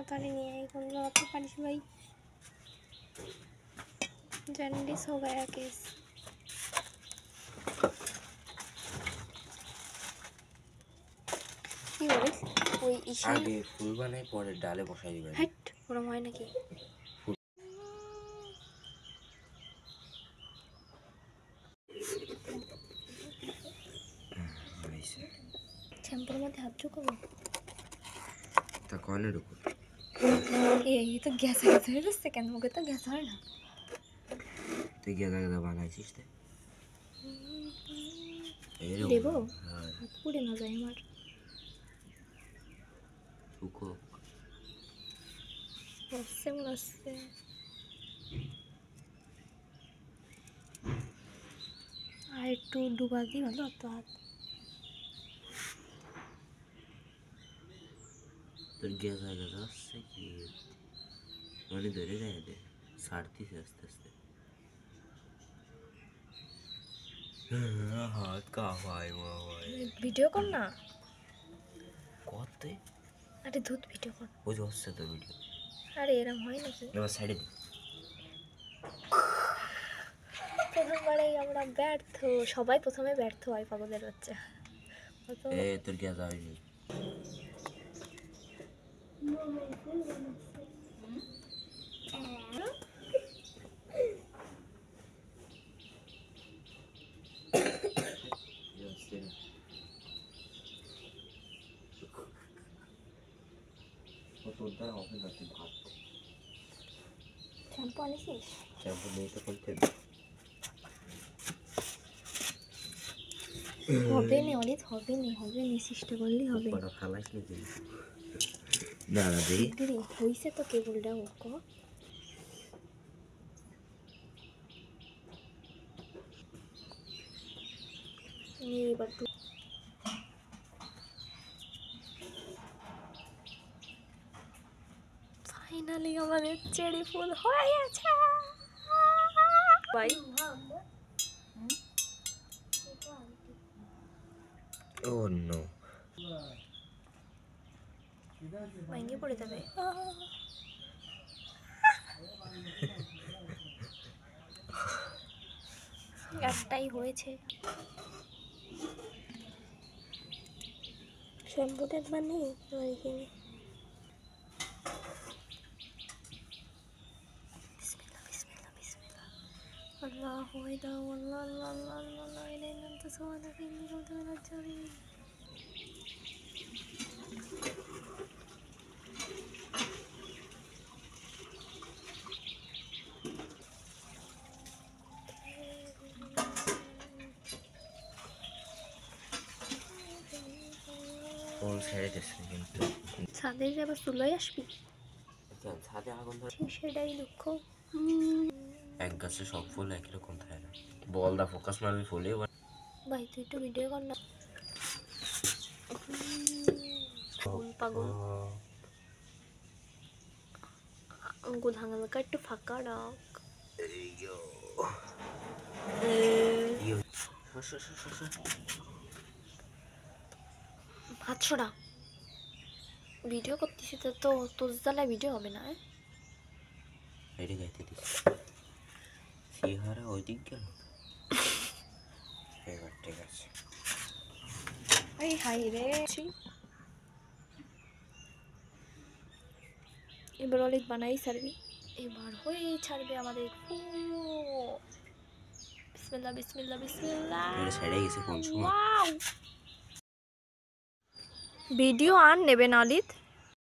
ताड़ाताड़ी नहीं आई कौन लगाते पारिस भाई जॉन्डिस हो गया केस কি বলিস ওই ইসে আগে ফুল বানাই পরে ডালে বসাই দিবেন হাট ওরম হয় নাকি শ্যাম্পুর মধ্যে হাত ঢুকাবো তা কনের উপর এই তো গ্যাস হয়ে যাচ্ছে কেন মুখে তো গ্যাস হয় না তুই গেদা গেদা বানাইছিস তে দেবো হাত পুড়ে না যায় আমার শুকো আসছে মনে হচ্ছে আর একটু ডুবা দিই ভালো তো হাত তোর গেদা গেদা আসছে কি মানে ধরে রেখে দে ছাড়তিস আস্তে আস্তে হাত কাঁপায় ভিডিও কর না করতে আরে দুধ ভিডিও কর ওই যে হচ্ছে তোর ভিডিও আরে এরম হয় নাকি এবার সাইডে দে প্রথমবারেই আমরা ব্যর্থ সবাই প্রথমে ব্যর্থ হয় পাগলের বাচ্চা এ তোর গেদা হয়নি তোর দ্বারা হবে না তুই ভাত শ্যাম্পু আনিসিস শ্যাম্পু নিয়ে তো করতে হবে না অনেক হবে না চেষ্টা করলেই হবে বড় খালাস নি দিই দাঁড়া দেই দিদি হইছে তো কেবলটা ওকো এবার ফাইনালি আমাদের চেরি ফুল হয়ে গেছে ভাই ও নো ভেঙে পড়ে যাবে একটাই হয়েছে শ্যাম্পু দেখবার নেই ওইখানে الله وحده والله الله الله الله لا اله الا انت سبحانك اني كنت من الظالمين কোন সাইডে যাচ্ছে কিন্তু ছাদে যাবার চুলোয় আসবি কেন ছাদে আগুন ধরে সেটাই দুঃখ এক গাছে সব ফুল একই রকম থাকে না বল দা ফোকাস মারবি ফুলে ভাই তুই একটু ভিডিও কর না পাগল আঙ্গুল হাঙ্গালকা একটু ফাঁকা রাখ হাত ছড়া ভিডিও করতেছি তো তোর জ্বালায় ভিডিও হবে না এটি গাইতে দিস সিহারা ওই দিক গেল এবার ঠিক আছে এই হাই রে এবার অনেক বানাই ছাড়বি এবার হয়েই ছাড়বে আমাদের বিসমিল্লাহ বিসমিল্লাহ বিসমিল্লাহ এটা সাইডে গেছে কোন সময় ভিডিও আর নেবে না অলিত